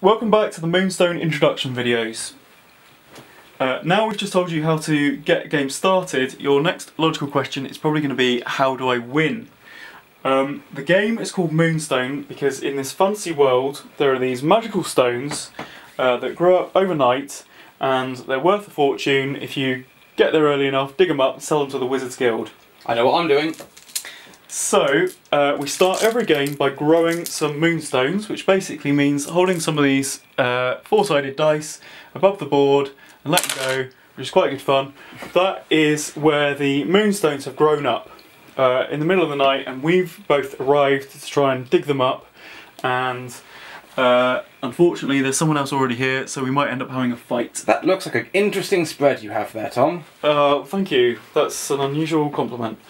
Welcome back to the Moonstone introduction videos. Now we've just told you how to get a game started, your next logical question is probably going to be, how do I win? The game is called Moonstone because in this fantasy world there are these magical stones that grow up overnight and they're worth a fortune if you get there early enough, dig them up, sell them to the Wizards Guild. I know what I'm doing. So, we start every game by growing some moonstones, which basically means holding some of these four-sided dice above the board and letting go, which is quite good fun. That is where the moonstones have grown up in the middle of the night, and we've both arrived to try and dig them up, and unfortunately there's someone else already here, so we might end up having a fight. That looks like an interesting spread you have there, Tom. Thank you. That's an unusual compliment.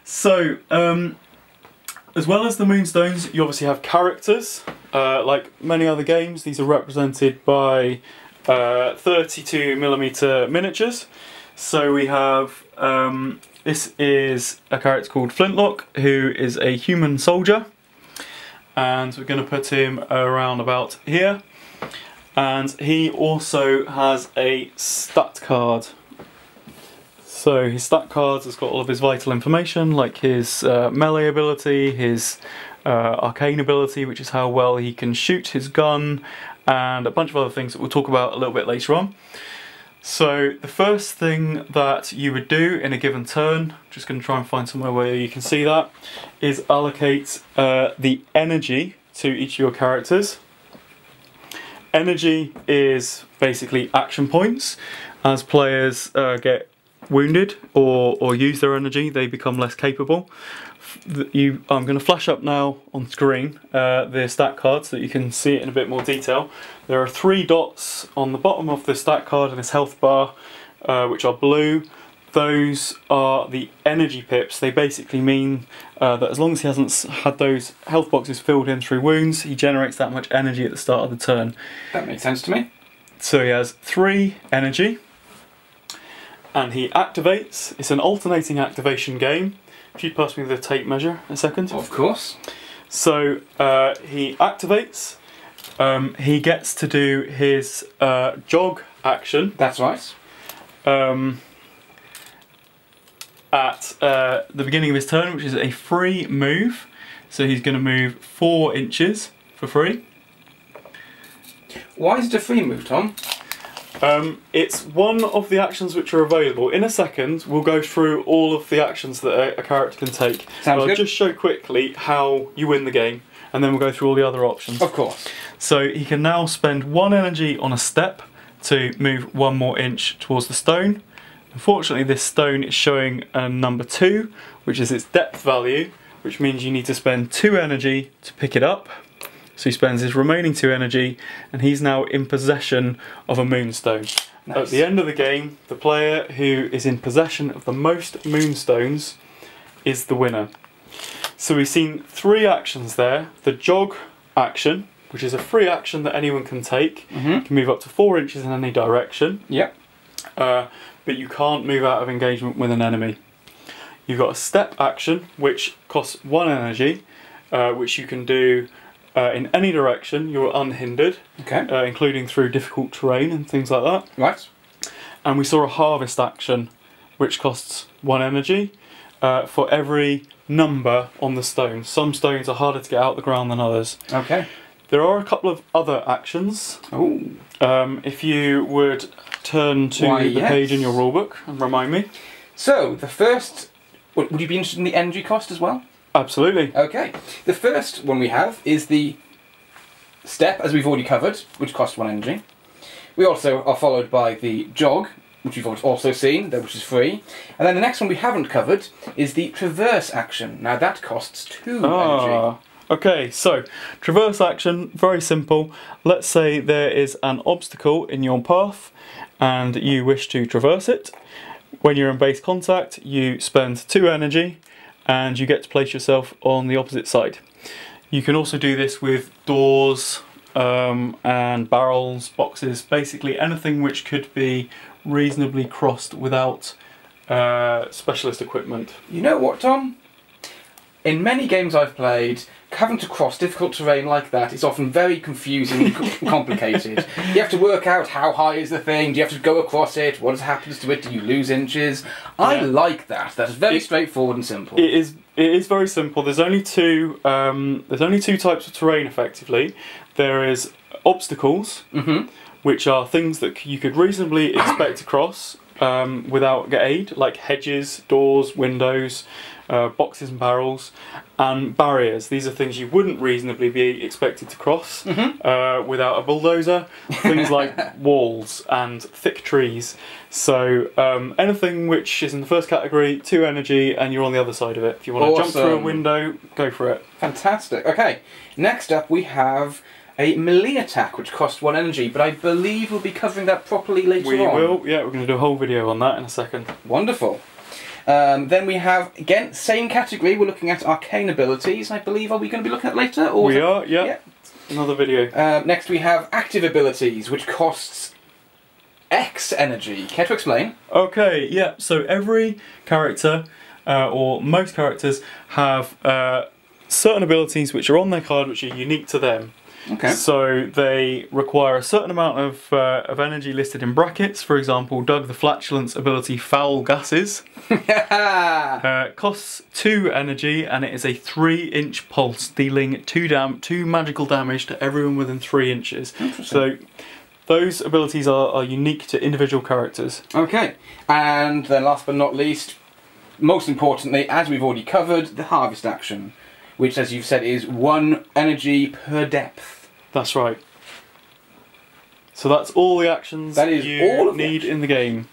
So, as well as the moonstones, you obviously have characters. Like many other games, these are represented by 32mm miniatures. So we have, this is a character called Flintlock, who is a human soldier. And we're going to put him around about here. And he also has a stat card. So his stat cards has got all of his vital information, like his melee ability, his arcane ability, which is how well he can shoot his gun, and a bunch of other things that we'll talk about a little bit later on. So the first thing that you would do in a given turn, just going to try and find somewhere where you can see that, is allocate the energy to each of your characters. Energy is basically action points. As players get wounded or use their energy, they become less capable. I'm going to flash up now on screen the stat card so that you can see it in a bit more detail. There are 3 dots on the bottom of the stat card in this health bar, which are blue. Those are the energy pips. They basically mean that as long as he hasn't had those health boxes filled in through wounds, he generates that much energy at the start of the turn. That makes sense to me. So he has 3 energy. And he activates. It's an alternating activation game. If you'd pass me the tape measure a second. Of course. So he activates. He gets to do his jog action. That's right. At the beginning of his turn, which is a free move. So he's going to move 4 inches for free. Why is it a free move, Tom? It's one of the actions which are available. In a second, we'll go through all of the actions that a character can take. Sounds good. I'll just show quickly how you win the game, and then we'll go through all the other options. Of course. So he can now spend 1 energy on a step to move 1 more inch towards the stone. Unfortunately, this stone is showing a number 2, which is its depth value, which means you need to spend 2 energy to pick it up. So he spends his remaining 2 energy, and he's now in possession of a moonstone. Nice. At the end of the game, the player who is in possession of the most moonstones is the winner. So we've seen 3 actions there. The jog action, which is a free action that anyone can take. You can move up to 4 inches in any direction. Yep. But you can't move out of engagement with an enemy. You've got a step action, which costs 1 energy, which you can do in any direction. You're unhindered, okay. Including through difficult terrain and things like that. Right. And we saw a harvest action, which costs 1 energy for every number on the stone. Some stones are harder to get out the ground than others. Okay. There are a couple of other actions. Oh. If you would turn to the page in your rulebook and remind me. So the first, would you be interested in the energy cost as well? Absolutely. Okay. The first one we have is the step, as we've already covered, which costs 1 energy. We also are followed by the jog, which we've also seen, which is free. And then the next one we haven't covered is the traverse action. Now that costs 2 energy. Okay, so traverse action, very simple. Let's say there is an obstacle in your path and you wish to traverse it. When you're in base contact, you spend 2 energy and you get to place yourself on the opposite side. You can also do this with doors and barrels, boxes, basically anything which could be reasonably crossed without specialist equipment. You know what, Tom? in many games I've played, having to cross difficult terrain like that is often very confusing and complicated. You have to work out how high is the thing, do you have to go across it, what happens to it, do you lose inches? I like that. That's very straightforward and simple. It is very simple. There's only two types of terrain effectively. There is obstacles, which are things that you could reasonably expect to cross without aid, like hedges, doors, windows, boxes and barrels, and barriers. These are things you wouldn't reasonably be expected to cross without a bulldozer. Things like walls and thick trees. So anything which is in the first category, 2 energy, and you're on the other side of it. If you want to jump through a window, go for it. Fantastic. Okay, next up we have a melee attack which costs 1 energy, but I believe we'll be covering that properly later on. We will, yeah, we're going to do a whole video on that in a second. Wonderful. Then we have, again, same category, we're looking at arcane abilities, I believe. Are we going to be looking at later? Or we are, yeah. Another video. Next we have active abilities, which costs X energy. Care to explain? Okay, yeah, so every character, or most characters, have certain abilities which are on their card which are unique to them. Okay. So they require a certain amount of energy listed in brackets. For example, Doug the Flatulence ability Foul Gases costs 2 energy, and it is a 3-inch pulse, dealing 2 magical damage to everyone within 3 inches. So those abilities are unique to individual characters. Okay, and then last but not least, most importantly, as we've already covered, the harvest action, which, as you've said, is 1 energy per depth. That's right. So that's all the actions that is you all of need in the game.